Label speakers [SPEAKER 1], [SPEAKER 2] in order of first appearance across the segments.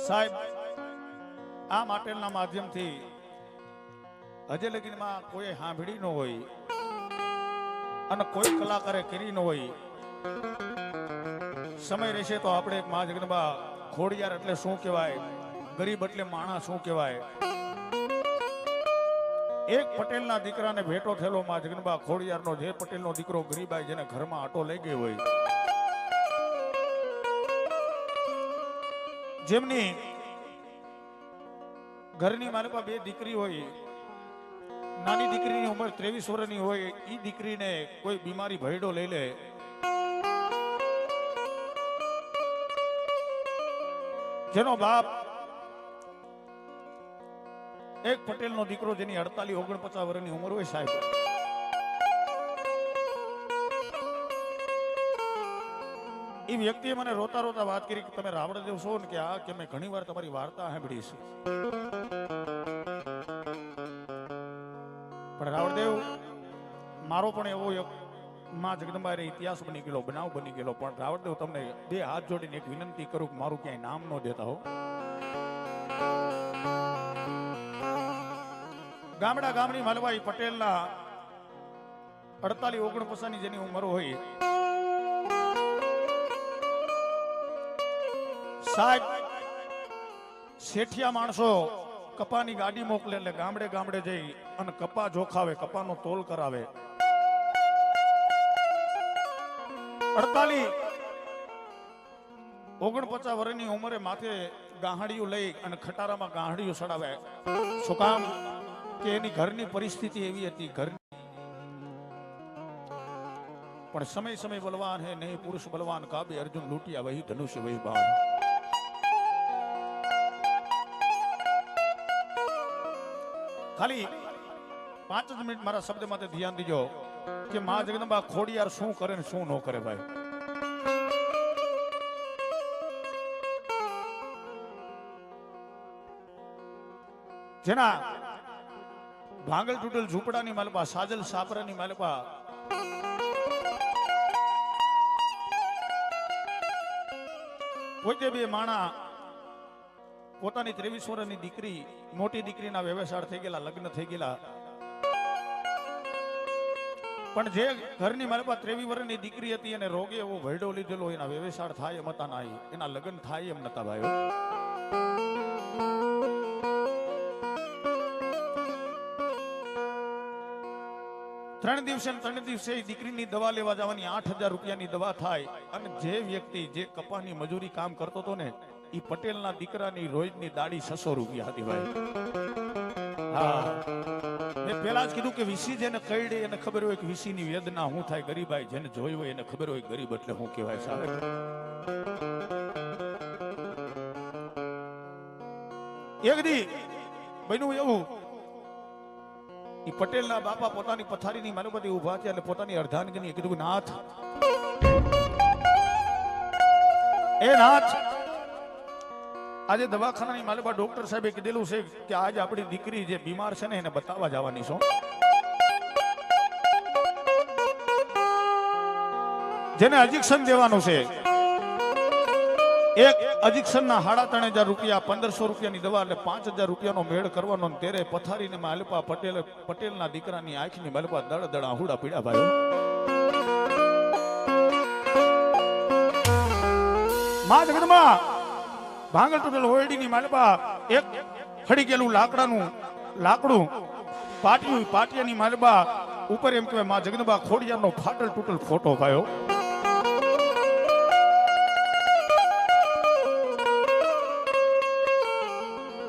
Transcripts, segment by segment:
[SPEAKER 1] સાહેબ આ માટેના માધ્યમથી હજે લગીનમાં કોઈ સાંભળી ન હોય અને કોઈ કલાકારે કરી ન હોય. સમય રહેશે તો આપણે એક મા જગદંબા ખોડિયાર એટલે શું કહેવાય, ગરીબ એટલે માણસ શું કહેવાય. એક પટેલના દીકરાને ભેટો થયેલો મા જગદંબા ખોડિયારનો, જે પટેલનો દીકરો ગરીબાઈ જેને ઘરમાં આટો લઈ ગઈ હોય, જેમની ઘરની માલિકા બે દીકરી હોય, નાની દીકરીની ઉંમર 23 વર્ષની હોય, એ દીકરીને કોઈ બીમારી ભયડો લઈ લે, જેનો બાપ એક પટેલનો દીકરો જેની 48-49 વર્ષની ઉંમર હોય સાહેબ, એ વ્યક્તિએ મને રોતા રોતા વાત કરી કે તમે રાવણદેવ છો ને, કે આ કે મેં ઘણી વાર તમારી વાર્તા સાંભળી છે, પણ રાવણદેવ મારો પણ એવો માં જગદંબા ઇતિહાસ બની ગયેલો, બનાવ બની ગયેલો, પણ રાવણદેવ તમને બે હાથ જોડીને એક વિનંતી કરું કે મારું ક્યાંય નામ ન દેતા હો. ગામડા ગામની માલવાઈ પટેલના 48-49 જેની ઉંમર હોય સાહેબ, શેઠિયા માણસો કપાની ગાડી મોકલે એટલે ગામડે ગામડે જઈ અને કપા જોખાવે, કપાનો તોલ કરાવે. 48-49 વર્ષની ઉંમરે માથે ગાહડિયું લઈ અને ખટારામાં ગાહડિયું ચડાવે. શું કામ? કે એની ઘરની પરિસ્થિતિ એવી હતી, ઘરની પણ સમય સમય બલવાન હે નહીં પુરુષ બલવાન, કાબે અર્જુન લૂટિયા વહી ધનુષ્ય વહી બાણ. ખાલી 5 જ મિનિટ મારા શબ્દ માટે ધ્યાન દીજો કે મા જગદંબા ખોડિયાર શું કરે ને શું ન કરે ભાઈ. જેના ભાંગલ તૂટેલ ઝૂંપડાની માલપા, સાજલ સાપરાની માલપા, પોતે બે માણા પોતાની 23 વર્ષની દીકરી, મોટી દીકરીના વ્યવસાય થઈ ગયેલા, લગ્ન થઈ ગયેલા, પણ જે ઘરની માલપા 23 વર્ષની દીકરી હતી અને રોગે એવો ભયડો લીધેલો, એના વ્યવસાય થાય એમ હતા નહીં, એના લગ્ન થાય એમ નતા ભાઈઓ. ત્રણ દિવસે દીકરીની દવા લેવા જવાની 8,000 રૂપિયાની દવા થાય, અને જે વ્યક્તિ જે કપાની મજૂરી કામ કરતો હતો ને, એ પટેલના દીકરાની રોજની દાડી 600 રૂપિયા હતી ભાઈ. હા, મેં પેલા જ કીધું કે વીસી જેને કઈડે એને ખબર હોય કે વીસીની વેદના શું થાય, ગરીબાઈ જેને જોઈ હોય એને ખબર હોય ગરીબ એટલે શું કહેવાય સાહેબ. એક દી બન્યું એવું, ઈ પટેલના બાપા પોતાની પથારીની માલુપતિ ઉભા થયા એટલે પોતાની અર્ધાંગીની કીધું, નાથ, એ નાથ, આજે દવાખાનાની માલુપા ડોક્ટર સાહેબે કીધેલું છે કે આજે આપણી દીકરી જે બીમાર છે ને એને બતાવવા જવાની છો, જેને ઇન્જેક્શન દેવાનું છે. એક ઇન્જેક્શનના 3,500 રૂપિયા, 1,500 રૂપિયાની દવા એટલે 5,000 રૂપિયાનો મેળ કરવાનો. તેરે પથારીને માલપા પટેલના દીકરાની આંખની માલપા દળ દળ આહુડા પીડા ભાઈ. મા જગદંબા ભાંગલ તૂટેલ હોયડીની માલપા એક ખડી ગયેલું લાકડું પાટિયાની માલપા ઉપર એમ કહેવાય મા જગદંબા ખોડિયારનો ફાટલ તૂટેલ ફોટો ભાઈઓ.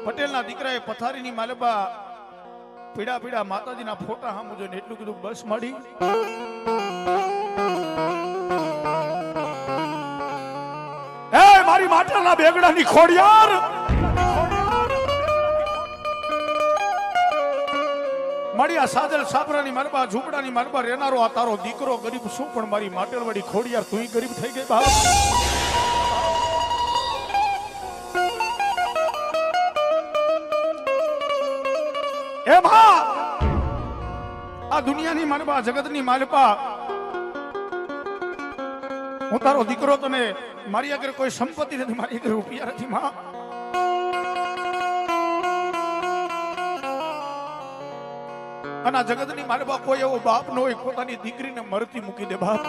[SPEAKER 1] પટેલના દીકરાએ પથારીની માલપા પીડા માતાજીના ફોટા સામું જોઈને એટલું કીધું, બસ મળી. એ મારી માટલાના બેગડાની ખોડિયાર, મળ્યા સાજલ સાપરાની માલપા, ઝૂંપડાની માલપા રહેનારો આ તારો દીકરો ગરીબ શું, પણ મારી માટલવાળી ખોડિયાર તું ગરીબ થઈ ગઈ બાપ. આ દુનિયાની માલપા, જગતની માલપા, હું તારો દીકરો, તને મારી આગળ કોઈ સંપત્તિ નથી, મારી આગળ રૂપિયા નથી માં. અને આ જગતની માલબા કોઈ એવો બાપ ન હોય પોતાની દીકરીને મરતી મૂકી દે બાપ.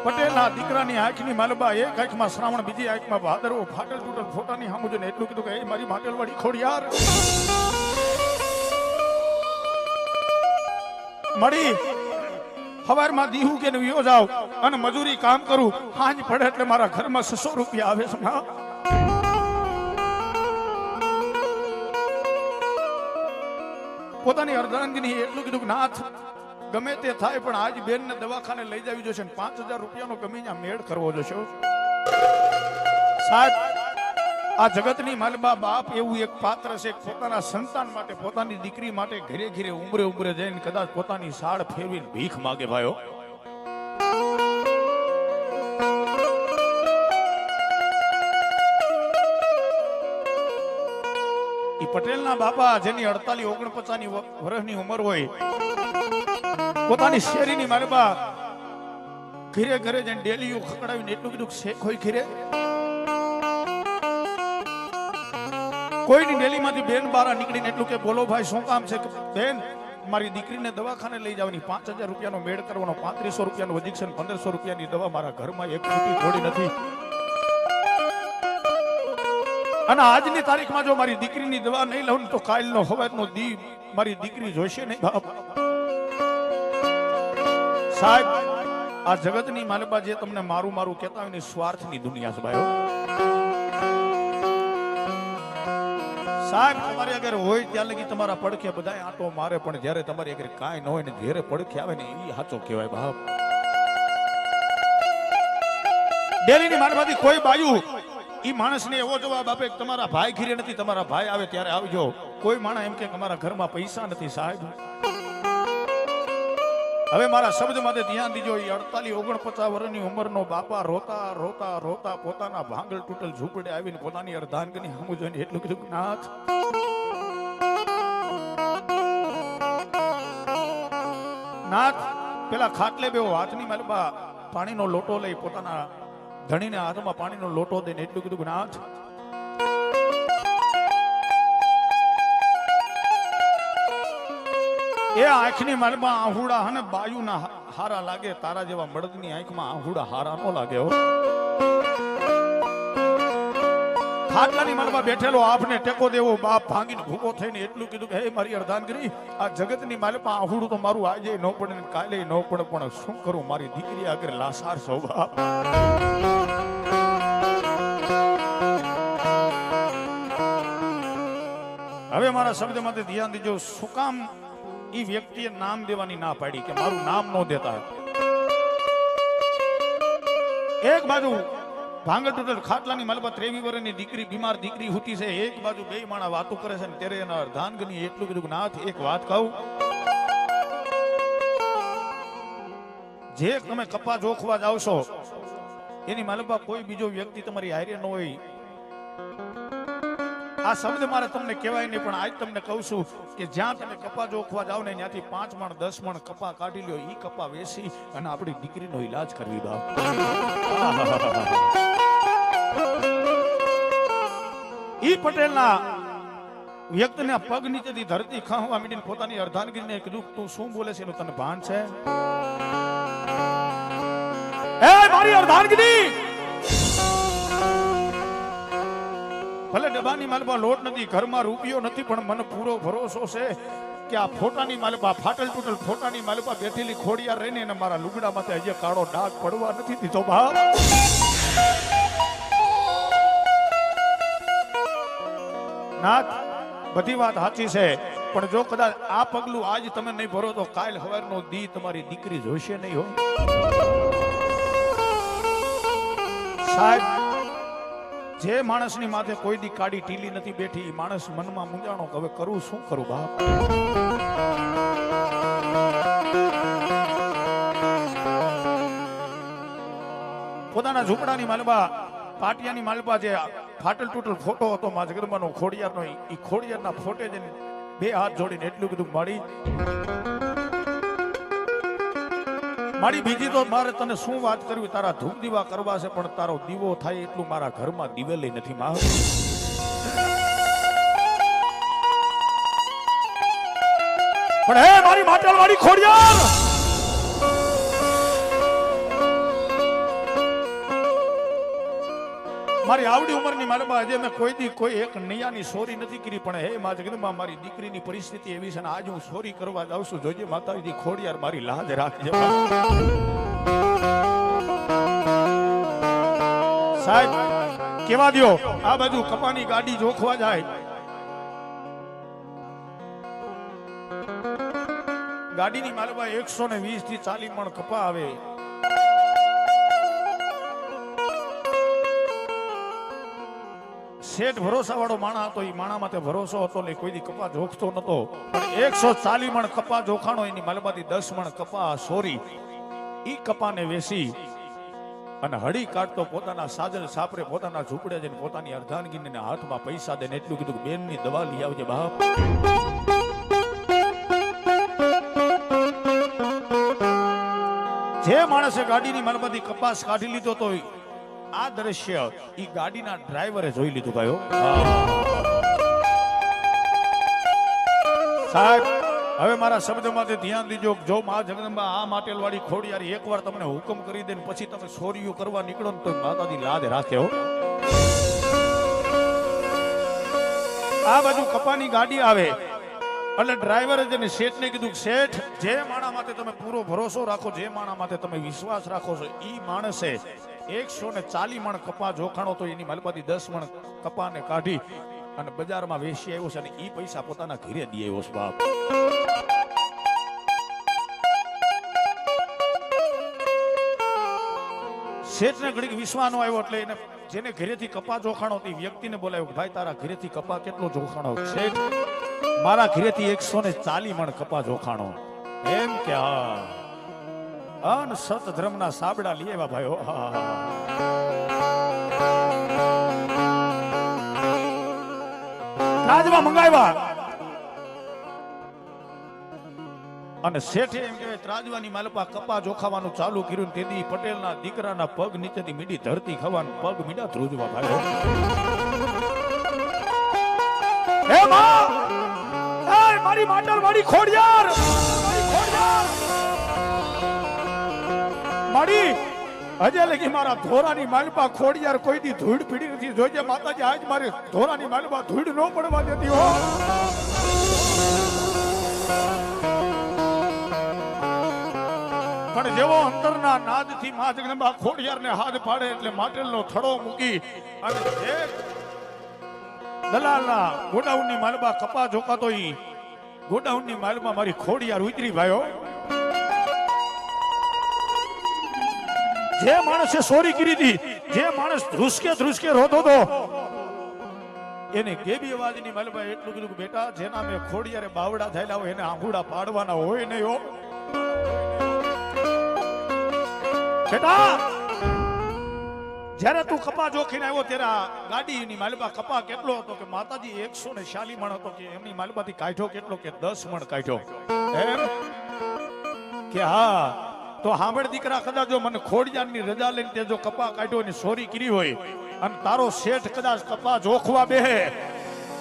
[SPEAKER 1] પટેલના દીકરાની આંખની માલબા એક આંખમાં શ્રાવણ બીજી આંખમાં ભાદરવો ફાટલ તૂટલ ફોટાની સામુ જોઈને એટલું કીધું કે એ મારી માટલવાળી ખોડિયાર મળી સવારમાં દીહું કે વિયો જાવ અને મજૂરી કામ કરું હાંજ પડે એટલે મારા ઘરમાં 600 રૂપિયા આવે છે ના. પોતાની અર્ધાંગીની એટલું કીધું કે નાથ ગમે તે થાય પણ આજ બેન ને દવાખાને લઈ જવી જોશે 5000 રૂપિયાનો ગમે ત્યાં મેળ કરવો જોશે સાહેબ. આ જગતની માલબા બાપ એવું એક પાત્ર છે પોતાના સંતાન માટે પોતાની દીકરી માટે ઘરે ઘરે ઉંમરે ઉંમરે જઈને કદાચ પોતાની સાડ ફેરવીને ભીખ માગે ભાઈઓ. ઈ પટેલના બાપા જેની 48-49 વર્ષની ઉંમર હોય પોતાની શેરીની માલબા ઘરે ઘરે જઈને ડેલીઓ ખકડાવીને એટલું કીધું શેખ હોય ઘરે કોઈની ડેલીમાંથી બેન બારા નીકળીને એટલું કે બોલો ભાઈ શું કામ છે બેન મારી દીકરીને દવાખાને લઈ જવાની 5000 રૂપિયાનો મેળ કરવાનો 3500 રૂપિયાનું ઇન્જેક્શન 1500 રૂપિયાની દવા મારા ઘરમાં એક રૂપિયા થોડી નથી અને આજની તારીખમાં જો મારી દીકરીની દવા નહીં લઉં તો કાલનો હવારનો દી મારી દીકરી જોઈશે નહીં બાપ. સાહેબ આ જગતની માલબા જે તમને મારું મારું કહેતા હોય ને સ્વાર્થની દુનિયા છે ભાઈઓ. સાહેબ તમારી અગર હોય ત્યાં લગી તમારા પડખે બધાય આંટો મારે પણ જ્યારે તમારી અગર કાંઈ ન હોય ને જ્યારે પડખે આવે ને એ સાચો કહેવાય બાપ. ડેલીની મારમાંથી કોઈ બાયું ઈ માણસને એવો જવાબ આપે કે તમારા ભાઈ ઘરે નથી તમારા ભાઈ આવે ત્યારે આવજો. કોઈ માણસ એમ કે અમારા ઘરમાં પૈસા નથી સાહેબ. હવે મારા શબ્દ માટે ધ્યાન દીજો. 48-49 વર્ષની ઉંમરનો બાપા રોતા રોતા રોતા પોતાના ભાંગલ તૂટલ ઝૂંપડે આવીને પોતાની અર્ધાંગની સામુ જોઈને એટલું કીધું નાથ નાથ પેલા ખાટલે બેવો હાથની માલબા પાણીનો લોટો લઈ પોતાના ધણીને હાથમાં પાણીનો લોટો દઈને એટલું કીધું નાથ એ આંખની માલમાં આહુડા અને બાયુના હારા લાગે તારા જેવા મર્દની આંખમાં આહુડા હારા નો લાગે હો. ખાટલાની માલમાં બેઠેલો આપને ટેકો દેવો બાપ ભાંગીને ભૂકો થઈને એટલું કીધું કે હે મારી અર્ધાંગીરી આ જગતની માલમાં આહુડું તો મારું આજે ન પડે ને કાલે ન પડે પણ શું કરું મારી દીકરી આગળ લાસાર છો બાપ. હવે મારા શબ્દમાંથી ધ્યાન દીજો. શું કામ ઈ વ્યક્તિએ નામ દેવાની ના પાડી કે મારું નામ ન દેતા. એક બાજુ ભાંગલ તૂટેલ ખાટલાની માલબા 23 વર્ષની દીકરી બીમાર દીકરી હુતી છે. એક બાજુ બે માણા વાતો કરે છે ને ત્યારે એના અર્ધાંગની એટલું કીધું નાથ એક વાત કહું જે તમે કપા જોખવા જાવ છો એની માલબા કોઈ બીજો વ્યક્તિ તમારી હારે ન હોય. આ શબ્દ મારે તમને કહેવાય નહીં પણ આજ તમને કહું છું કે જ્યાં તમે કપા જોખવા જાવ ને ત્યાંથી 5 મણ 10 મણ કપા કાઢી લ્યો. ઈ કપા વેચી અને આપણી દીકરીનો ઈલાજ કરવી બાપ. ઈ પટેલના વ્યક્તિના પગ નીચેથી ધરતી ખાવા મીડીને પોતાની અર્ધાંગીરીને કીધું તું શું બોલે છે એનું તને ભાન છે? એ મારી અર્ધાંગીરી ભલે ડબ્બાની માલબા લોટ નથી ઘરમાં રૂપિયો નથી પણ મને પૂરો ભરોસો છે કે આ ફોટાની માલબા ફાટલ તૂટલ ફોટાની માલબા બેઠેલી ખોડિયાર રહીને અને મારા લુગડા માથે હજી કાળો ડાઘ પડવા નથી દીધો બાપ. નાથ બધી વાત સાચી છે પણ જો કદાચ આ પગલું આજ તમે નહીં ભરો તો કાલ સવારનો દી તમારી દીકરી જોઈશે નહીં હો સાહેબ. જે માણસની માથે કોઈ દી કાડી ટીલી નથી બેઠી એ માણસ મનમાં મૂંઝાણો હવે કરું શું કરું બાપ. પોતાના ઝૂંપડાની માલબા પાટિયાની માલબા જે ફાટલ તૂટલ ફોટો હતો મા જગદંબાનો ખોડિયારનો ઈ ખોડિયારના ફોટે જઈને બે હાથ જોડીને એટલું કીધું મારી બીજી તો મારે તને શું વાત કરવી તારા ધૂપ દીવા કરવા છે પણ તારો દીવો થાય એટલું મારા ઘરમાં દિવેલી નથી માં. પણ હે મારી માટલવાળી ખોડિયાર, મારી આવડી ઉંમરની માલમાં હજે મેં કોઈ એક નૈયાની સોરી નથી કરી, પણ હે માં જગદંબા મારી દીકરીની પરિસ્થિતિ એવી છે ને આજ હું સોરી કરવા જાઉં છું, જોજે માતાજી ખોડિયાર મારી લાજ રાખજે સાહેબ. કેવા દ્યો આ બાજુ કપાની ગાડી જોખવા જાય, ગાડીની માલમાં 120 થી 40 મણ કપા આવે. શેઠ ભરોસા વાળો માણા હતો, એ માણા માટે ભરોસો હતો એટલે કોઈ દી કપા જોખતો નતો, પણ 140 મણ કપા જોખાણો, એની માલમાંથી 10 મણ કપા સોરી, ઈ કપાને વેસી અને હળી કાઢતો પોતાના સાજલ સાપરે પોતાના ઝૂંપડે જઈને પોતાની અર્ધાંગીને હાથમાં પૈસા દે ને એટલું કીધું કે બેનની દવા લઈ આવજે બાપ. જે માણસે ગાડીની માલમાંથી કપાસ કાઢી લીધો તો આ દ્રશ્ય ઈ ગાડીના ડ્રાઈવરે જોઈ લીધું ભાઈઓ. સાહેબ હવે મારા શબ્દમાંથી ધ્યાન દીજો, જો મા જગદંબા આ માટલવાળી ખોડિયાર એકવાર તમને હુકમ કરી દે ને પછી તમે સોરીઓ કરવા નીકળો ને તો માતાજી લાજ રાખે હો. આ બાજુ કપાની ગાડી આવે એટલે ડ્રાઈવરે જઈને શેઠને કીધું, શેઠ જે માણા માટે તમે પૂરો ભરોસો રાખો, જે માણા માટે તમે વિશ્વાસ રાખો છો, ઈ માણસે 140 મણ કપા જોખાણો તો એની માલમાંથી 10 મણ કપાને કાઢી અને બજારમાં વેચી આવ્યો છે અને ઈ પૈસા પોતાના ઘરે દઈ આવ્યો છે બાપ. શેઠને ઘડીક વિશ્વાસ નો આવ્યો એટલે એને જેને ઘરેથી કપા જોખાણો તે વ્યક્તિને બોલાવ્યો, ભાઈ તારા ઘરેથી કપા કેટલો જોખાણો? શેઠ મારા ઘરેથી 140 મણ કપા જોખાણો. એમ કે હા, અન સત ધર્મના સાબડા લઈ આવ્યા ભાઈઓ. રાજમાં મંગાવ્યા અને શેઠે એમ કહેવાય ત્રાજવાની માલપા કપા જોખાવાનું ચાલુ કર્યું. તેથી પટેલના દીકરાના પગ નીચેથી મીડી ધરતી ખાવાનું, પગ મીડા ધ્રુજવા ભાઈઓ. હે માં, એ મારી માટલવાળી ખોડિયાર, મારી ખોડિયાર મારી હજે લગી મારા ધોરાની માલપા ખોડિયાર કોઈ દી ધૂળ પીડી નથી. જોજે માતાજી આજ મારી ધોરાની માલપા ધૂળ ન પડવા દેતી હો. પણ જેવો અંતરના નાદથી મા જગદંબા ખોડિયારને હાથ પાડે એટલે માટલનો થડો મૂકી અને દલાલના ગોડાઉનની માલમાં કપા જોકાતો ઈ ગોડાઉનની માલમાં મારી ખોડિયાર ઉતરી ભાઈઓ. જે માણસે ચોરી કરી હતી, જે માણસ ધ્રુસકે રોતો હતો, એને ગેબી અવાજની માલમાં એટલું કીધું કે બેટા જેના મેં ખોડિયારે બાવડા થયેલા હોય એને આંગુડા પાડવાના હોય નહીં હો બેટા. જ્યારે તું કપા જોખીને આવ્યો ત્યારે ગાડીની માલમાં કપા કેટલો હતો કે માતાજી 140 મણ હતો કે એમની માલમાંથી કાઢ્યો કેટલો કે 10 મણ કાઢ્યો. એમ કે હા તો હાંભળ દીકરા, કદાચ જો મને ખોડિયારની રજા લઈને તે જો કપા કાઢ્યો ને ચોરી કરી હોય અને તારો શેઠ કદાચ કપા જોખવા બેહે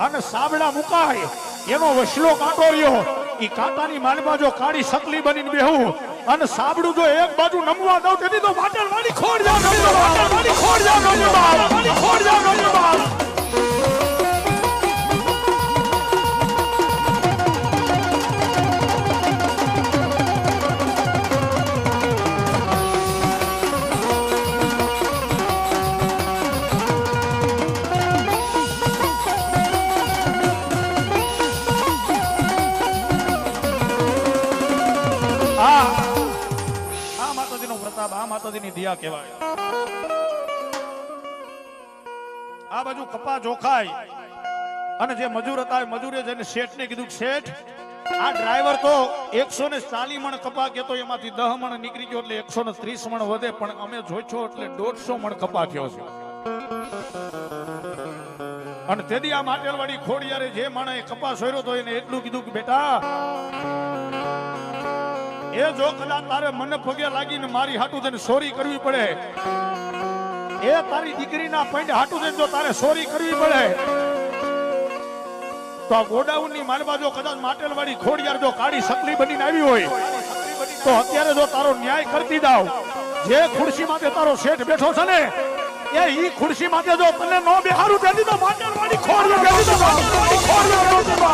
[SPEAKER 1] અને સાબડા મુકાય, એનો વસલો કાંટો રહ્યો, ઈ કાંટાની માલમાં જો કાળી સકલી બનીને બેહું અને સાબડું જો એક બાજુ નમવા દઉં તેથી તો માટલવાળી ખોડિયાર માતાજીની દિયા કહેવાય. આ બાજુ કપા જોખાય અને જે મજૂર હતા મજૂરે જઈને શેઠને કીધું, શેઠ આ ડ્રાઈવર તો 140 મણ કપા કેતો એમાંથી 10 મણ નીકળી ગયો એટલે 130 મણ વધે, પણ અમે જોઈছো એટલે 150 મણ કપા થયો છે. અને તેથી આ માટલવાળી ખોડિયારે જે માણસે કપા સોર્યો તો એને એટલું કીધું કે બેટા એ જો કદાચ તારે મને પગે લાગીને મારી હાટું થઈને ચોરી કરવી પડે, એ તારી દીકરીના પૈંડ હાટું થઈને જો તારે ચોરી કરવી પડે તો આ ગોડાઉનની માલમાં જો કદાચ માટેલવાડી ખોડિયાર જો કાળી સકલી બનીને આવી હોય તો અત્યારે જો તારો ન્યાય કરતી દાવ જે ખુરશી માટે તારો શેઠ બેઠો છે ને એ ઈ ખુરશી માટે જો તને નો બેહારું દેતી તો માટેલવાડી ખોડિયાર દેતી તો માટેલવાડી ખોડિયાર દેતી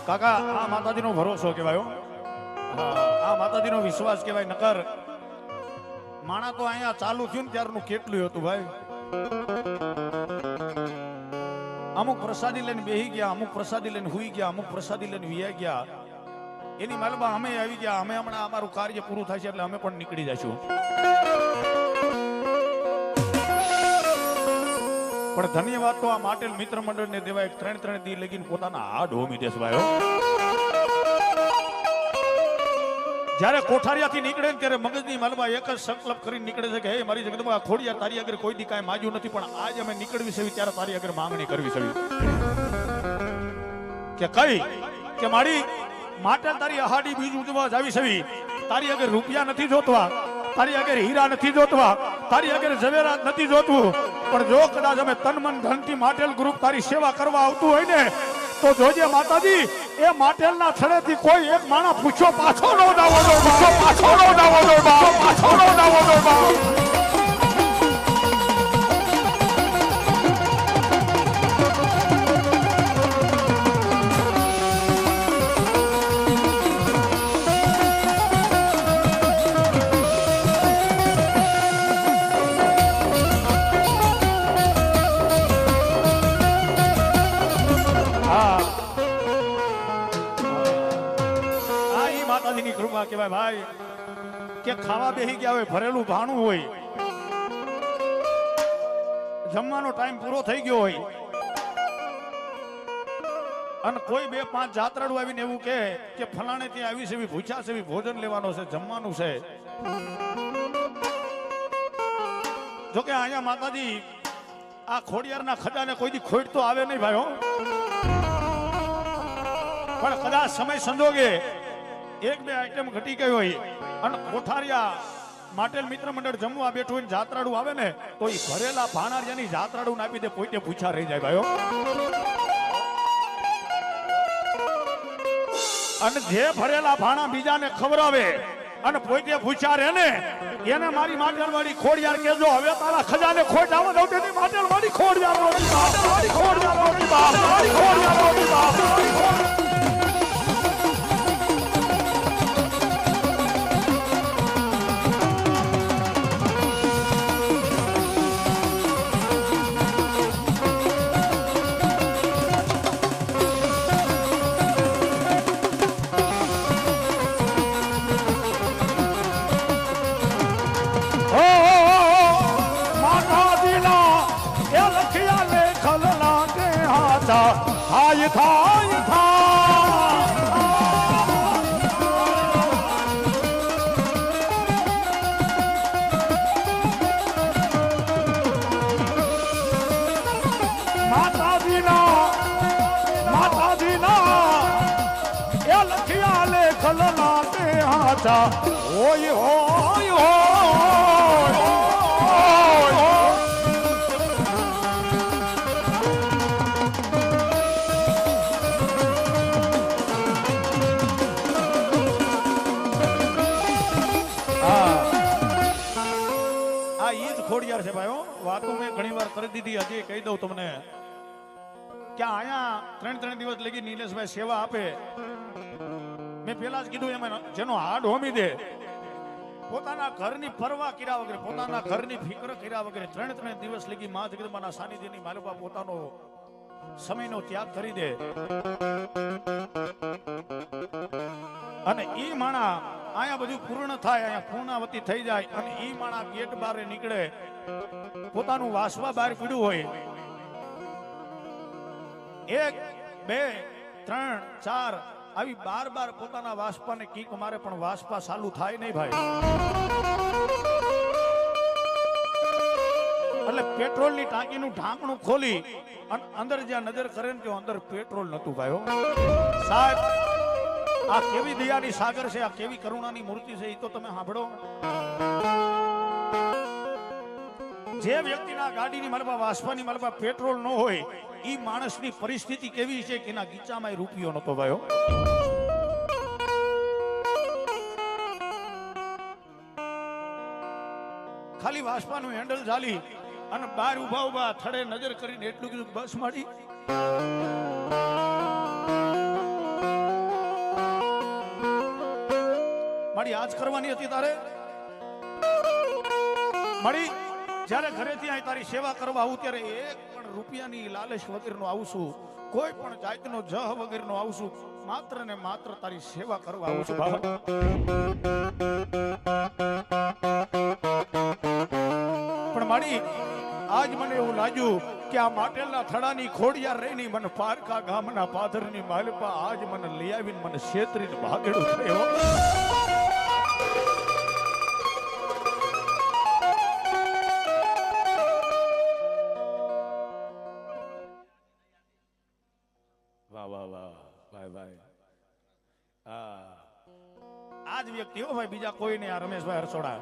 [SPEAKER 1] કાકા આ માતાજીનો ભરોસો કહેવાય આ માતાજીનો વિશ્વાસ કહેવાય નકર માણા તો અહીંયા ચાલુ થયું ને ત્યારનું કેટલું હતું ભાઈ અમુક પ્રસાદી લઈને બેહી ગયા અમુક પ્રસાદી લઈને હુઈ ગયા અમુક પ્રસાદી લઈને વિયા ગયા એની માલમાં અમે આવી ગયા અમે હમણાં અમારું કાર્ય પૂરું થાય છે એટલે અમે પણ નીકળી જઈશું પણ ધન્યવાદ તો આ માટેલ મિત્ર મંડળને દેવાય 3 દી લગીને પોતાના હાડ હોમી દેશ ભાઈઓ જ્યારે કોઠારિયાથી નીકળે ને ત્યારે મગજની માલમાં એક જ સંકલ્પ કરીને નીકળે છે કે હે મારી જગદંબા ખોડિયાર તારી આગળ કોઈ દી કાંઈ માગ્યું નથી પણ આજ અમે નીકળવી છે ત્યારે તારી આગળ માંગણી કરવી છે કે કઈ કે મારી માટેલ તારી અહાડી બીજ ઉજવા જાવી છે તારી આગળ રૂપિયા નથી જોતવા તારી આગળ હીરા નથી જોતવા તારી આગળ ઝવેરાત નથી જોતવું પણ જો કદાચ અમે તન મન ધનથી માટેલ ગ્રુપ તારી સેવા કરવા આવતું હોય ને તો જોજે માતાજી એ માટેલના થળેથી કોઈ એક માણા પૂછો પાછો નો દાવો દો પૂછો પાછો નો દાવો દો પાછો નો દાવો દો કૃપા કહેવાય ભાઈ કે ખાવા બેહી ગયા હોય ભરેલું ભાણું હોય જમવાનો ટાઈમ પૂરો થઈ ગયો હોય અને કોઈ 2-5 જાત્રાળુ આવીને એવું કે ફલાણે ત્યાં આવી છે ભૂખ્યા છે ભોજન લેવાનો છે જમવાનું છે જોકે અહીંયા માતાજી આ ખોડિયારના ખજાને કોઈ દી ખોટ તો આવે નહીં ભાઈ પણ કદાચ સમય સંજોગે 1-2 આઈટમ ઘટી ગઈ હોય અને કોઠારિયા માટેલ મિત્ર મંડળ જમવા બેઠું હોય જાત્રાળુ આવે ને તો એ ભરેલા ભાણારિયાની જાત્રાળુ આપી દે પોતે પૂછા રહી જાય ભાઈઓ અને જે ભરેલા ભાણા બીજાને ખવડાવે અને પોતે પૂછા રહે ને એને મારી માટેલવાડી ખોડિયાર કેજો હવે તારા ખજાને ખોટ આવો દઉં તેની માટેલવાડી ખોડિયાર રોટી માટેલવાડી ખોડિયાર રોટી માટેલવાડી ખોડિયાર રોટી થાય થાય માતાજીના એ લખિયા લે ખલના તે હાચા હોય હોય હોય ખોડિયાર છે ભાઈઓ વાતો મેં ઘણી વાર કરી દીધી હજી કહી દઉં તમને કે અહીંયા 3 દિવસ લગી નીલેશભાઈ સેવા આપે મેં પેલા જ કીધું એમાં જેનો હાડ હોમી દે પોતાના ઘરની પરવા કર્યા વગર પોતાના ઘરની ફિકર કર્યા વગર 3 દિવસ લગી માં જગદંબાના સાનિધ્યની માલિકા પોતાનો સમયનો ત્યાગ કરી દે અને ઈ માણા અહીંયા બધું પૂર્ણ થાય, અહીંયા પૂર્ણાવતી થઈ જાય અને ઈ માણા ગેટ બારે નીકળે, પોતાનું વાસવા બહાર પીડ્યું હોય, 1 2 3 4 આવી બાર પોતાના વાસપાને કીક મારે પણ વાસપા ચાલુ થાય નહીં ભાઈ. એટલે પેટ્રોલની ટાંકીનું ઢાંકણું ખોલી અને અંદર જ્યાં નજર કરે ને ત્યાં અંદર પેટ્રોલ નતું ભાઈ. સાહેબ આ કેવી દયાની સાગર છે, આ કેવી કરુણાની મૂર્તિ છે, એ તો તમે સાંભળો. જે વ્યક્તિના ગાડીની માલપા વાસપાની માલપા પેટ્રોલ ન હોય, ઈ માણસની પરિસ્થિતિ કેવી છે કે એના ગીચામાં રૂપિયો નતો ભાઈઓ. ખાલી વાસપાનું હેન્ડલ ઝાલી અને બહાર ઉભા થડે નજર કરીને એટલું કીધું બસ માડી. મારી આજ કરવાની હતી તારે મારી. જ્યારે ઘરેથી અહીં તારી સેવા કરવા આવું ત્યારે 1 પણ રૂપિયાની લાલચ વગરનો આવું છું, કોઈ પણ જાતનો જહ વગરનો આવું છું, માત્ર ને માત્ર તારી સેવા કરવા આવું છું. પણ મારી આજ મને એવું લાગ્યું કે આ માટેલના થડાની ખોડિયાર રહીની મને પારકા ગામના પાદરની માલપા આજ મને લઈ આવીને મને છેતરીને ભાગેડું થયો. આજ વ્યક્તિ હો ભાઈ, બીજા કોઈ નહીં. આ રમેશભાઈ હરસોડા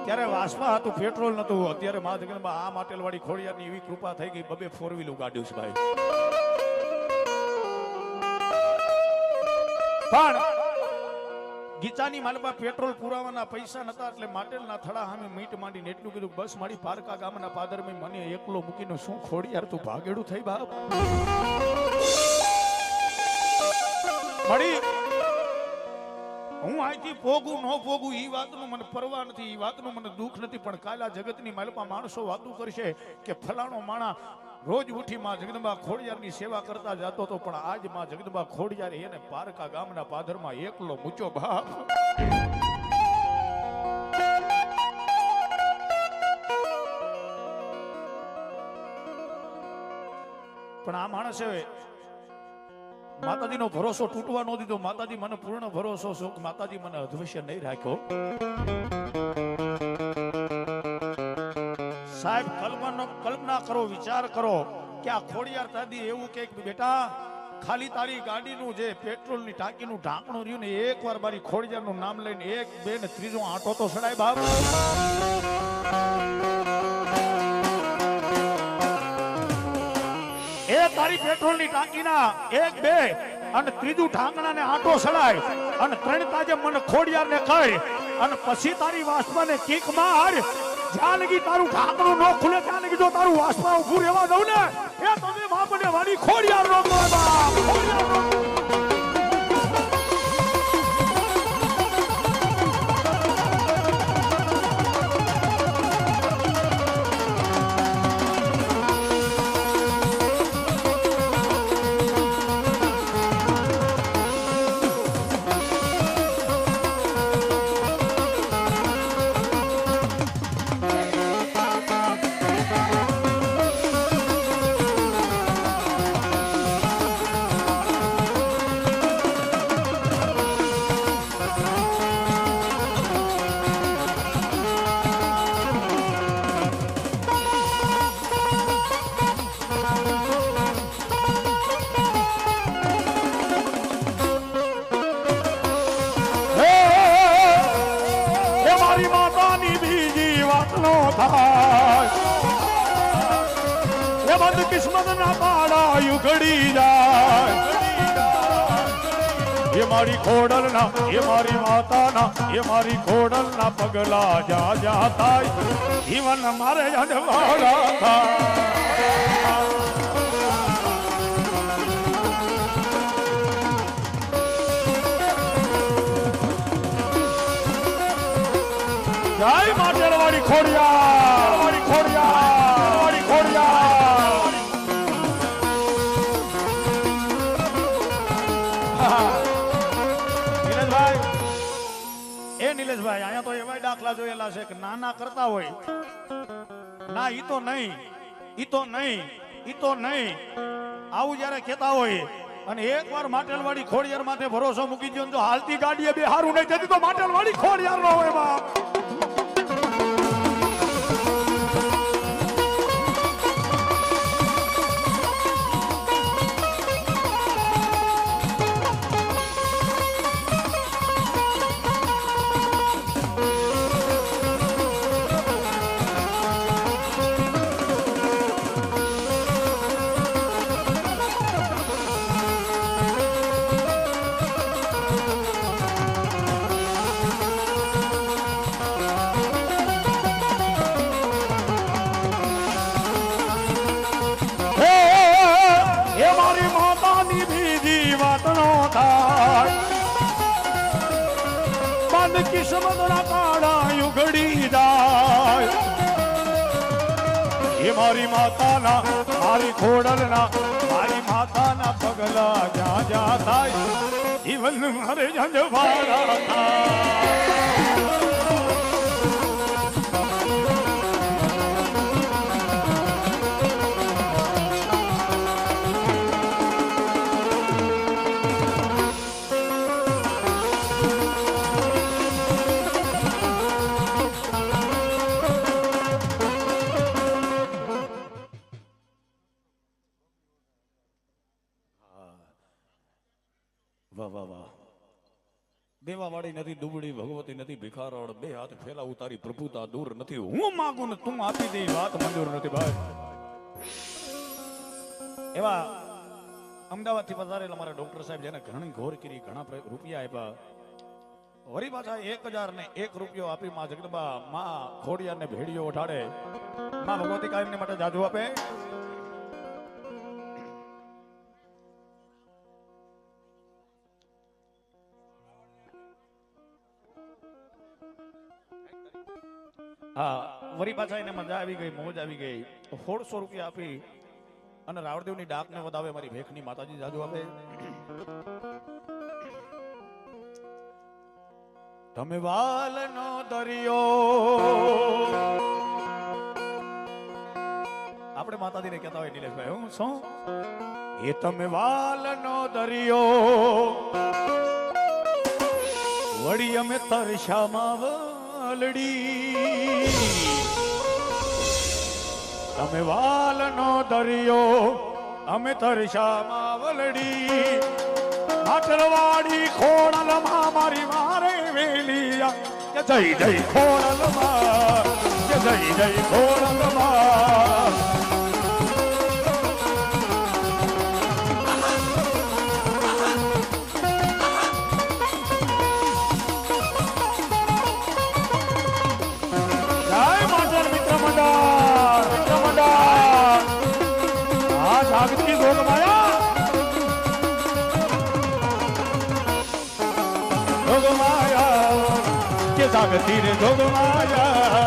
[SPEAKER 1] ત્યારે વાસપા હતું, પેટ્રોલ નતું. અત્યારે મા જગદંબા આ માટેલવાડી ખોડિયારની એવી કૃપા થઈ ગઈ, 2 4 વ્હીલ ગાડ્યું છે ભાઈ. પણ ગીચાની માલપા પેટ્રોલ પુરાવાના પૈસા નતા એટલે માટેલના થડા સામે મીટ માંડીને એટલું કીધું બસ મારી પારકા ગામના પાદરમાં મને એકલો મૂકીને શું ખોડિયાર તું ભાગેડું થઈ બાપ. મળી હું અહીંથી પોગું ન પોગું ઈ વાતનું મને પરવા નથી, ઈ વાતનું મને દુઃખ નથી. પણ કાલા જગતની માલપા માણસો વાતું કરશે કે ફલાણો માણા રોજ ઉઠી માં જગદંબા ખોડિયારની સેવા કરતા જતો હતો, પણ આજ માં જગદંબા ખોડિયાર એને પારકા ગામના પાદરમાં એકલો મૂચો બાપ. પણ આ માણસે માતાજીનો ભરોસો તૂટવા ન દીધો. માતાજી મને પૂર્ણ ભરોસો છે કે માતાજી મને અધવશ્ય નહીં રાખ્યો. સાહેબ કલ્પના કરો, વિચાર કરો કે આ ખોડિયાર દાદી એવું કે બેટા ખાલી તારી ગાડીનું જે પેટ્રોલની ટાંકીનું ઢાંકણું રહ્યું ને એકવાર મારી ખોડિયારનું નામ લઈને 1 2 ને 3 આંટો તો સડાય બાપ. એ તારી પેટ્રોલની ટાંકીના 1 2 અને 3 ઢાંકણાને આંટો સડાય અને 3 તાજે મને ખોડિયારને કહી અને પછી તારી વાસપાને કીક માર. જ્યાં લગી તારું ઢાંકણું ન ખુલે ત્યાં લગી જો તારું વાસપા ઊભું રહેવા દઉં ને એ તમે બાપને વાળી ખોડિયાર નો કિસ્મત ના પાડા યુગડી જાય. એ મારી ખોડલ ના, એ મારી માતા ના, એ મારી ખોડલ ના પગલા જા જા થાય જીવન મારે અનવાળા થાય. જય માટેલવાડી ખોડિયાર, વાડી ખોડિયાર, વાડી ખોડિયાર. નિલેશભાઈ અહીંયા તો એવા દાખલા જોયેલા છે કે નાના કરતા હોય ના ઈ તો નહીં આવું જયારે કહેતા હોય અને એકવાર માટેલવાડી ખોડિયાર માથે ભરોસો મૂકી દો જો હાલતી ગાડીએ બે હારું નહીં જતી તો માટેલવાડી ખોડિયાર નો હોય બાપ. કિસ્મતના કાળા યુગડી જાય એ મારી માતાના મારી ખોડલના મારી માતાના પગલા જ્યાં જ્યાં થાય જીવન મારે જંજવાળા થાય. દેવાવાળી નથી દુબળી ભગવતી નથી ભિખારણ બે હાથ ફેલાવું તારી પ્રભુતા દૂર નથી હું માંગુ ને તું આપી દે વાત મંજૂર નથી ભાઈ. એવા અમદાવાદ થી પધારેલા અમારા ડોક્ટર સાહેબ જેને ઘણી ઘોર કરી ઘણા રૂપિયા આપ્યા વરી પાછા 1001 રૂપિયો આપી માં જગદંબા માં ખોડિયાર ને ભેડીઓ ઉઠાડે માં ભગવતી કાયમ ને માટે જાજુ આપે. હા વરી પાછા એને મજા આવી ગઈ મોજ આવી ગઈ 1600 રૂપિયા આપી અને રાવળદેવની ડાક ને વધાવે મારી ભેખની માતાજી જાજુ આપે. તમે વાલનો દરિયો આપણે માતાજીને કહેતા હોય નિલેશભાઈ હું શું એ તમે વાલનો દરિયો વળી અમે તરસામાં તમે વાલનો દરિયો અમે તરસામાં વલડી માટલવાડી ખોડલમાં મારી મારે વેલિયા કે જય જય ખોડલમાં કે જય જય ખોડલમાં. જાગતી જોગમાયા કે જાગતી રે જોગમાયા.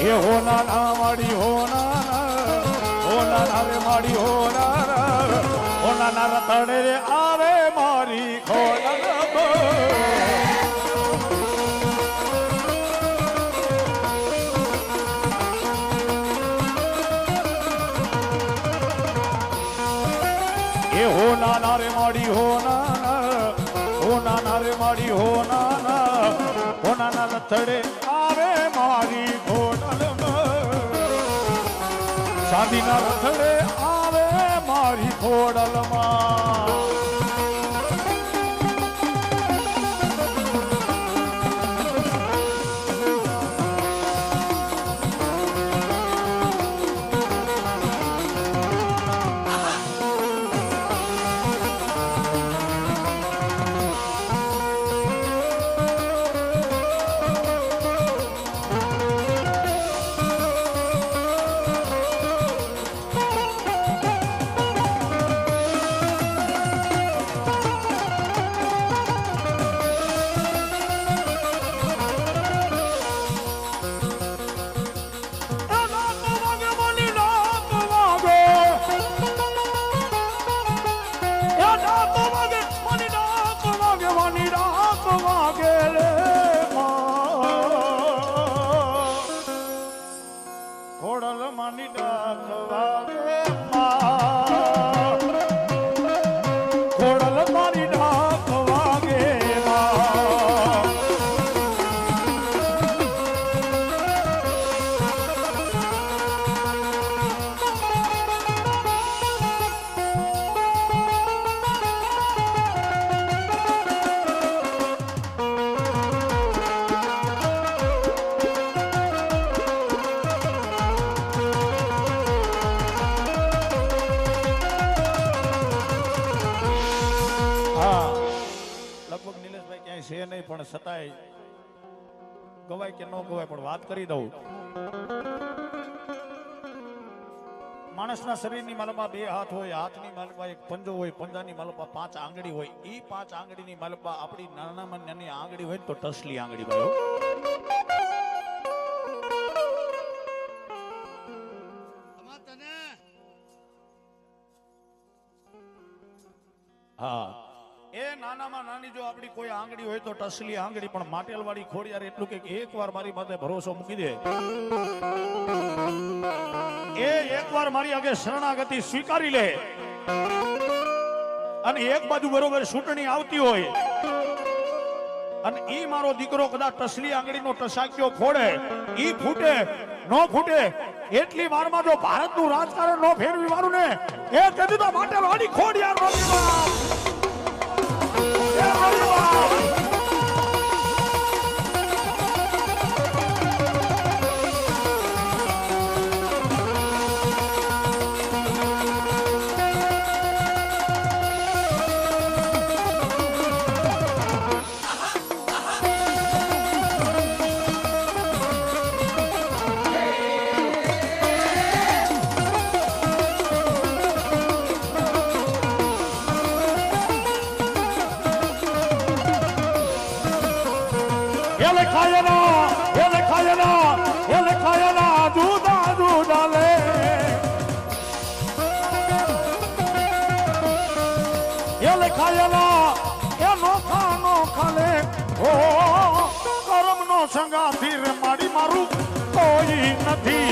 [SPEAKER 1] એ હોના ના માડી હોના રે માડી હોના ના રતડે રે આવે મારી માડી હો નાના રે માડી હો નાના રથડે આવે મારી ખોડલમાં ચાંદીના રથડે આવે મારી ખોડલમાં છે નહીં પણ છતાંય ગવાય કે ન ગવાય પણ વાત કરી દઉં. માણસના શરીરની માલમાં બે હાથ હોય, હાથની માલમાં એક પંજો હોય, પંજાની માલમાં 5 આંગળી હોય. એ 5 આંગળીની માલમાં આપણી નાનામાં નાની આંગળી હોય તો ટસલી આંગળી ભાઈ. હા, એ નાનામાં નાની જો આપણી કોઈ આંગળી હોય તો ટસલી આંગળી. પણ માટેલવાળી ખોડિયાર એટલું કે એકવાર મારી માથે ભરોસો મૂકી દે, એ એકવાર મારી આગળ શરણાગતિ સ્વીકારી લે અને એક બાજુ બરોબર ચૂંટણી આવતી હોય અને ઈ મારો દીકરો કદાચ ટસલી આંગળીનો ટસાક્યો ફોડે, ઈ ફૂટે નો ફૂટે, એટલી વારમાં જો ભારતનું રાજકારણ નો ફેરવી મારું ને, એ કદી તો માટેલવાળી ખોડિયાર નો સંગાથી રે માડી મારું કોઈ નથી.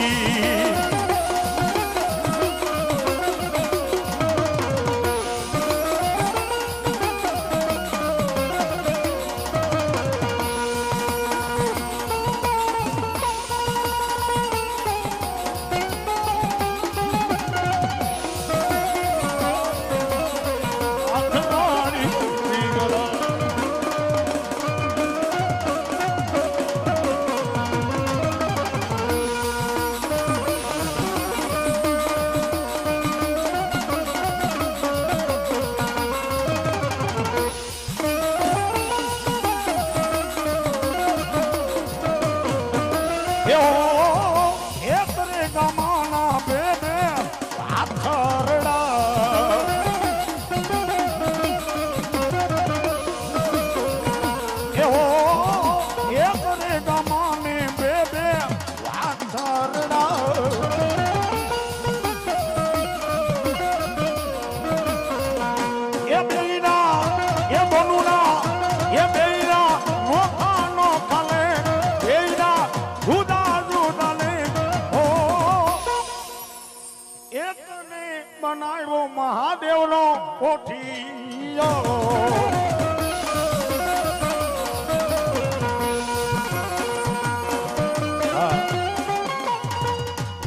[SPEAKER 1] મહાદેવનો કોઠિયો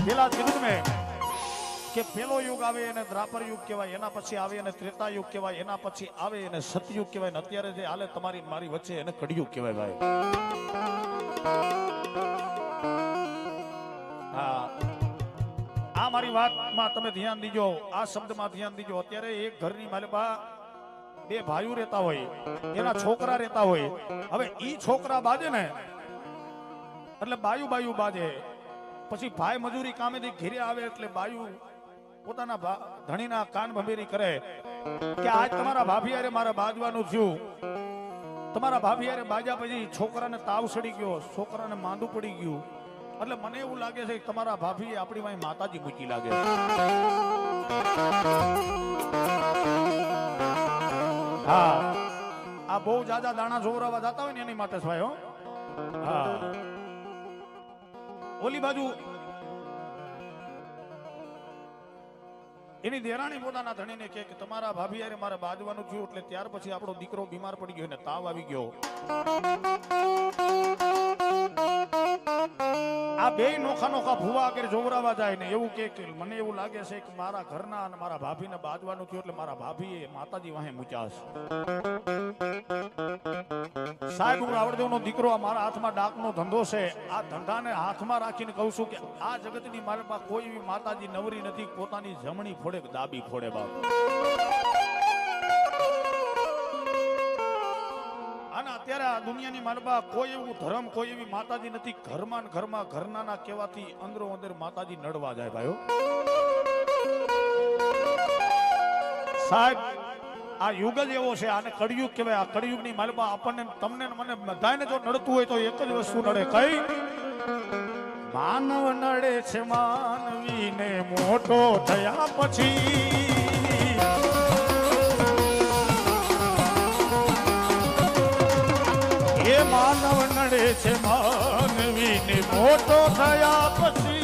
[SPEAKER 1] પેલા કીધું મેં કે પેલો યુગ આવે એને દ્રાપર યુગ કહેવાય, એના પછી આવે એને ત્રેતા યુગ કહેવાય, એના પછી આવે એને સતયુગ કહેવાય, ને અત્યારે જે હાલે તમારી મારી વચ્ચે એને કળિયુગ કહેવાય ભાઈ. હા, આ મારી વાતમાં તમે ધ્યાન દીજો, આ શબ્દમાં ધ્યાન દીજો. અત્યારે એક ઘરની માલિકા બે ભાઈઓ રહેતા હોય, એના છોકરા રહેતા હોય. હવે ઈ છોકરા બાજે ને એટલે બાયુ બાયુ બાજે. પછી ભાઈ મજૂરી કામેથી ઘેરે આવે એટલે બાયુ પોતાના ધણીના કાન ભંભેરી કરે કે આજ તમારા ભાભી હારે મારે બાજવાનું થયું. તમારા ભાભી હારે બાજા પછી છોકરાને તાવ સડી ગયો, છોકરાને માંદું પડી ગયું. એટલે મને એવું લાગે છે કે તમારા ભાભી આપણી વાંહે માતાજી મૂકી લાગે. હા, આ બહુ જાજા દાણા જોવરાવા જતા હોય ને એની માટે ભાઈ. હો હા, ઓલી બાજુ એની દેરાણી પોતાના ધણીને કહે કે તમારા ભાભી હારે મારે બાજવાનું થયું. એટલે ત્યાર પછી આપણો દીકરો બીમાર પડી ગયો ને તાવ આવી ગયો. આ બે નોખા નોખા ભૂવા આગળ જોવરાવા જાય ને એવું કે મને એવું લાગે છે કે મારા ઘરના અને મારા ભાભીને બાજવાનું થયું એટલે મારા ભાભીએ માતાજી વાહે મૂક્યા હશે. સાહેબ, હું આવડદેવનો દીકરો, આ મારા હાથમાં ડાકનો ધંધો છે. આ ધંધાને હાથમાં રાખીને કહું છું કે આ જગતની માલમાં કોઈ એવી માતાજી નવરી નથી પોતાની જમણી ફોડે ડાબી ફોડે બાપ. અને અત્યારે આ દુનિયાની માલમાં કોઈ એવું ધર્મ, કોઈ એવી માતાજી નથી. ઘરમાં ને ઘરમાં ઘરનાના કહેવાથી અંદરો અંદર માતાજી નડવા જાય ભાઈઓ. સાહેબ, આ યુગ જ એવો છે, આને કળિયુગ કહેવાય. આ કળિયુગની માલમાં આપણને તમને મને બધાને જો નડતું હોય તો એક જ વસ્તુ નડે. કઈ? માનવ નડે છે માનવીને મોટો થયા પછી. એ માનવ નડે છે માનવીને મોટો થયા પછી.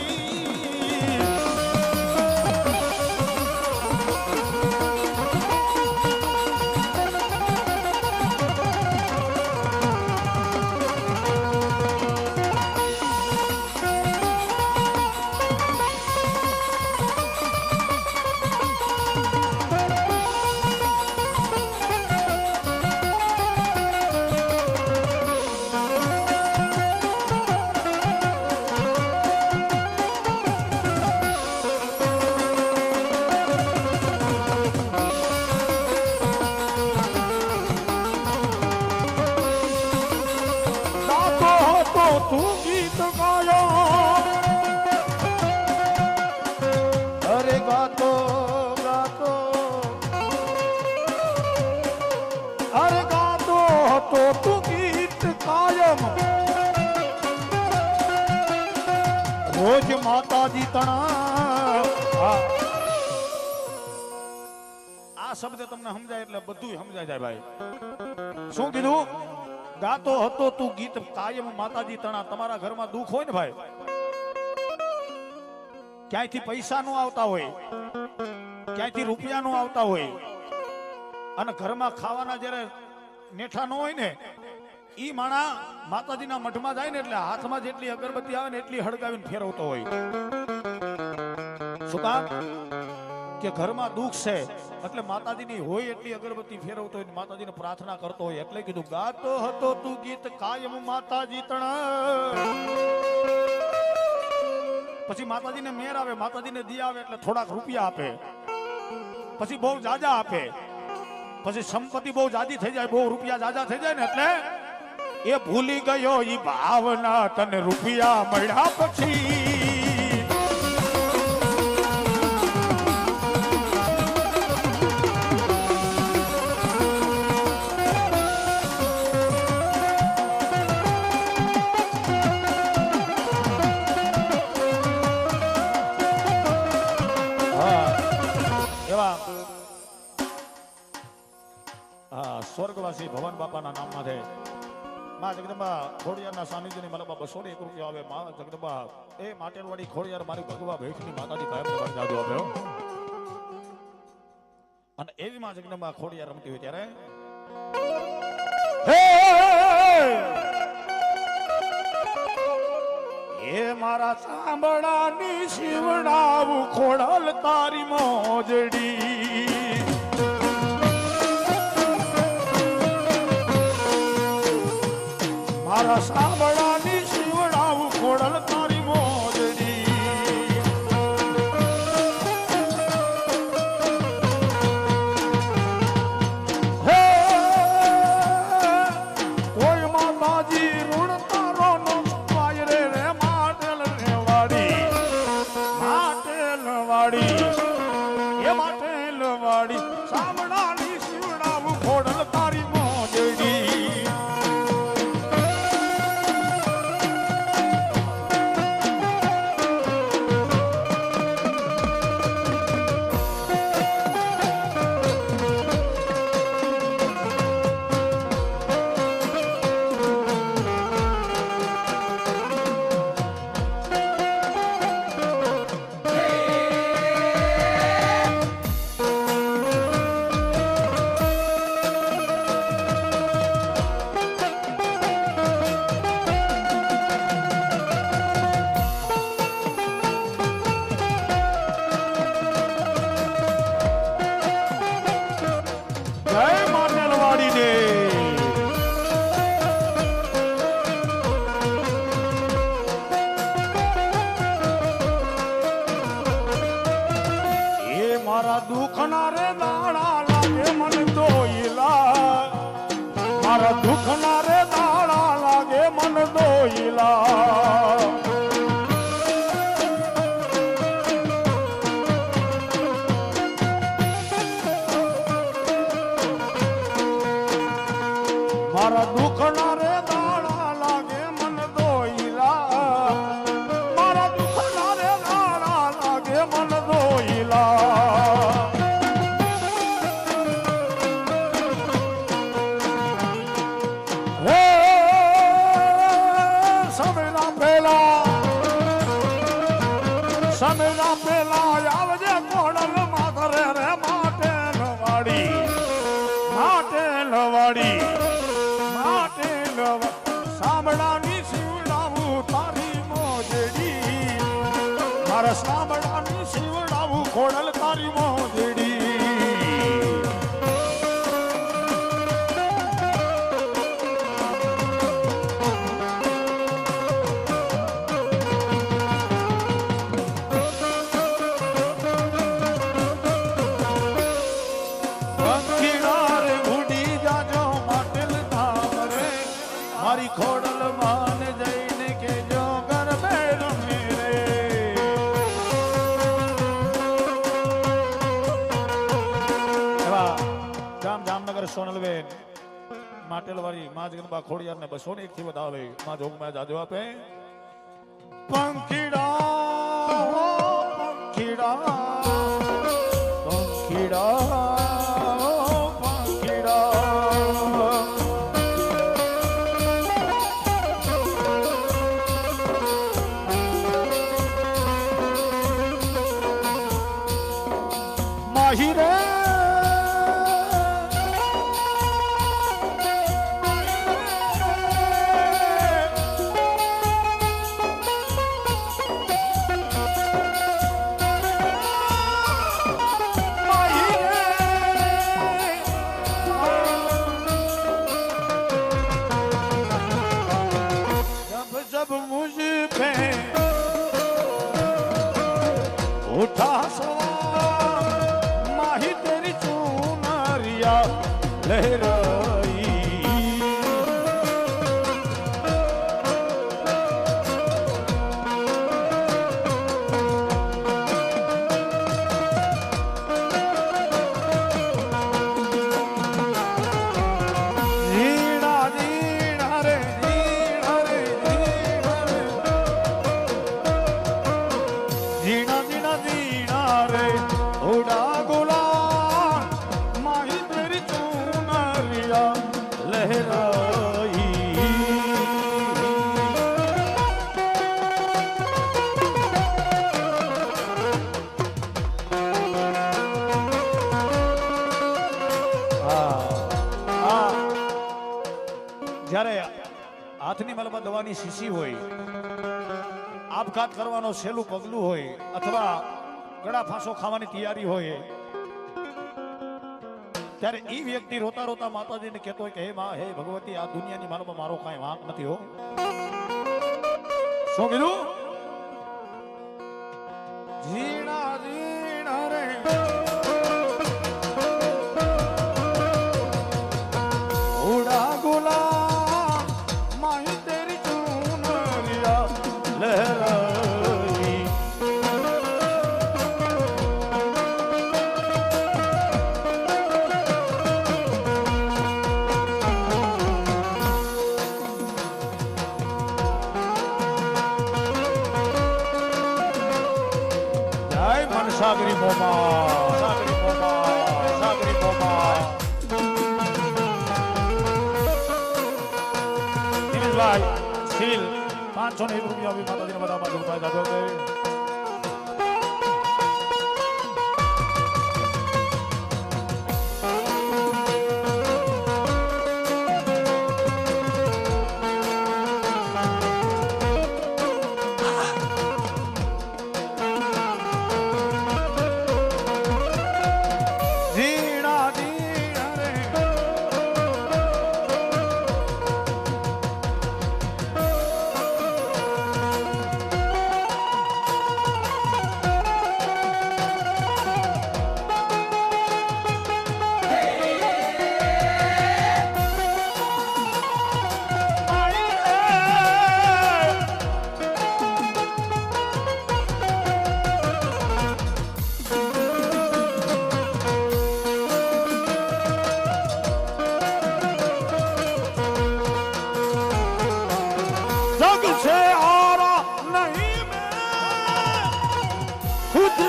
[SPEAKER 1] તું ગીત ગાયો, અરે ગાતો ગાતો, અરે ગાતો હતો તું ગીત કાયમ. રોજ માતાજી તણા. આ શબ્દ તમને સમજાય એટલે બધું સમજાય જાય ભાઈ. શું કીધું? ગાતો હતો તું ગીત કાયમ માતાજી તણા. તમારા ઘરમાં દુઃખ હોય ને ભાઈ, ક્યાંયથી પૈસા નો આવતા હોય, ક્યાંયથી રૂપિયા નો આવતા હોય, અને ઘરમાં ખાવાના જયારે નેઠા નો હોય ને, ઈ માણા માતાજીના મઠમાં જાય ને એટલે હાથમાં જેટલી અગરબત્તી આવે ને એટલી હળગાવીને ફેરવતો હોય. શું કામ? કે ઘરમાં દુઃખ છે એટલે માતાજીની હોય એટલી અગરબત્તી ફેરવતો હોય, માતાજીને પ્રાર્થના કરતો હોય. એટલે કીધું ગાતો હતો તું ગીત કાયમ માતાજી તણા. પછી માતાજીને મેર આવે, માતાજીને દી આવે એટલે થોડાક રૂપિયા આપે, પછી બહુ જાજા આપે, પછી સંપત્તિ બહુ જાજી થઈ જાય, બહુ રૂપિયા જાજા થઈ જાય ને એટલે એ ભૂલી ગયો ઈ ભાવના તને રૂપિયા મળ્યા પછી. સ્વર્ગવાસી ભવન બાપાના નામમાં છે. માં જગદંબા ખોડિયારના સાનિધ્યની મતલબ 201 રૂપિયા આવે. માં જગદંબા એ માટેલવાડી ખોડિયાર મારી ભગવા ભેખની માતાજી કાયમ જાજો આપે. અને એવી માં જગદંબા ખોડિયાર રમતી હોય ત્યારે હે મારા સાંભળાની શિવડાવું ખોડલ તારી મોજડી મારા સાંભળાની શિવડાવું ખોડલ તારી મોજડી હે કોઈ માતાજી ઋણ તારો નો વાયરે રે માટલ રે વાડી એ માટલ વાડી સાંભળાની શિવડાવું ખોડલ તારી મોજડી મારા દુખના રે દાડા લાગે મન દોઈલા મારા દુખના રે દાડા લાગે મન દોઈલા મારા દુખના રે દાડા લાગે મન દોઈલા મારા દુખના રે દાડા લાગે મન દોઈલા સમયના પેલા આવજે કોડલ માથરે રે માટલ વાડી સાંભળાની શિવડાવું તારી મોજડી મારા સાંભળાની શિવડાવું ખોડલ તારી મોજડી મારી ખોડલ માન જઈને કે જો ગરબે રમે રે એવા જામનગર સોનલબેન માટેલવાળી માં જગદંબા ખોડિયાર ને 201 થી વધાવે માં જોગમાં જાજો આપે પંખીડા હીરે जब मुझ पे उठा सवार माही तेरी चुनरिया लहराई જ્યારે હાથની માલમાં દવાની શીશી હોય, આપઘાત કરવાનો સહેલું પગલું હોય, અથવા ગળા ફાંસો ખાવાની તૈયારી હોય, ત્યારે એ વ્યક્તિ રોતા રોતા માતાજીને કહેતો હોય કે હે માં, હે ભગવતી, આ દુનિયાની માલમાં મારો કાંઈ વાંક નથી હો. શું કીધું? ઝીણા ઝીણા રે ઉડા ગુલાબ માહી તેરી ચૂનરિયા લહેરાઈ. સાગરી મોમા, સાગરી મોમા, સાગરી મોમા. દિનેશભાઈ શીલ 501 રૂપિયા આપી માતાજીને બધા માં રૂપિયા દાદો કે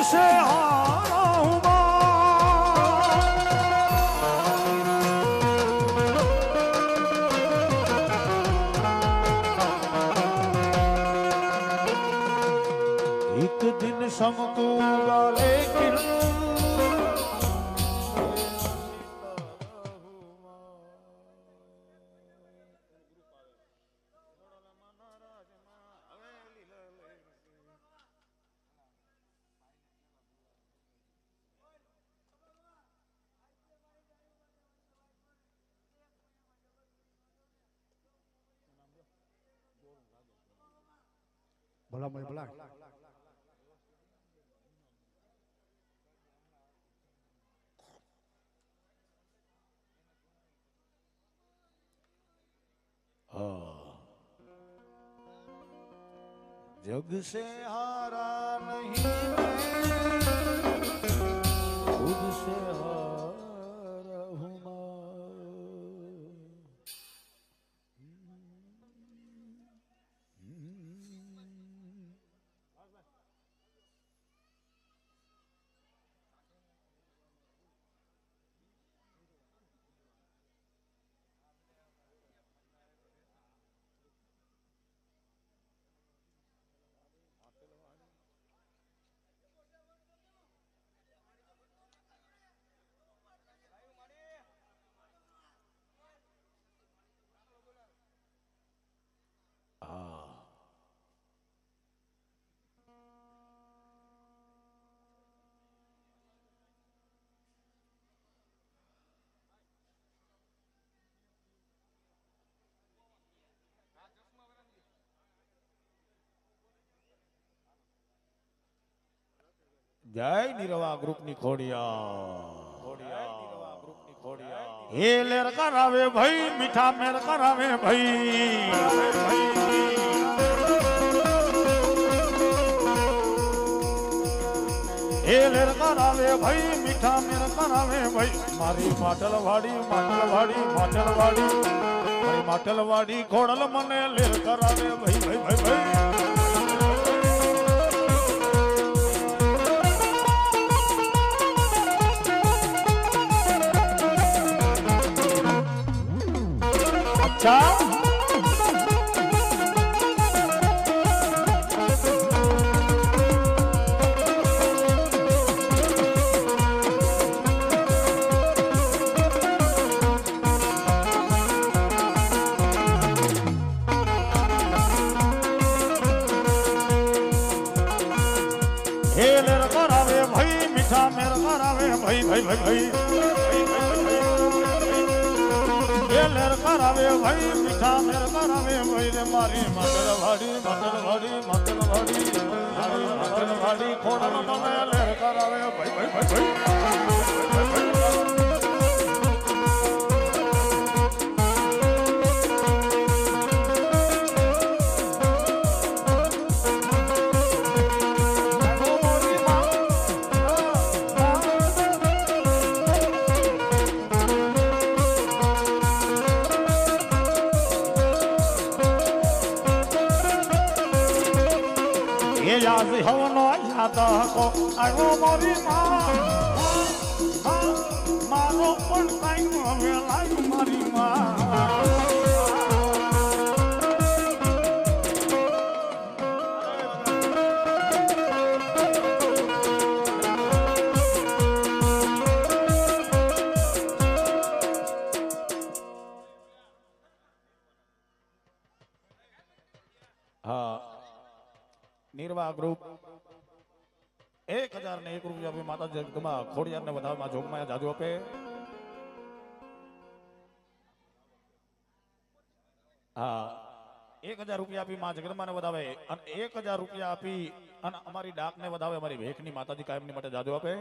[SPEAKER 1] से हारा हूँ एक दिन समकूगा लेकिन
[SPEAKER 2] ભલા મને ભલા
[SPEAKER 1] जग से हारा नहीं खुद से हारा हूँ जय निरवा ग्रुप ની ખોડિયા हे लेर करावे भाई मीठा मेर करावे भाई हे लेर करावे भाई मीठा मेर करावे भाई मारी माटलवाड़ी माटलवाड़ी माटलवाड़ी मारी माटलवाड़ी खोड़ल मने लेर करावे भाई भाई भाई भाई अच्छा એ લેર કરાવે ભાઈ મીઠા લેર કરાવે ભાઈ રે મારી માટલવાડી માટલવાડી માટલવાડી મારી માટલવાડી ખોડલ મને લેર કરાવે ભાઈ યાદ હવનો યાદ હકો આવ્યો મારી મારો પણ કાંઈ હવે લાગ્યું મારી હા નિર્વાહ ગ્રુપ 1001 રૂપિયા આપી માતા જગદંબા ખોડિયારને વધાવમાં જોગમાયા જાજુ આપે હા 1000 રૂપિયા આપી માં જગદંબાને વધાવે અને 1000 રૂપિયા આપી અને અમારી ડાકને વધાવે અમારી ભેખની માતાજી કાયમની માટે જાજુ આપે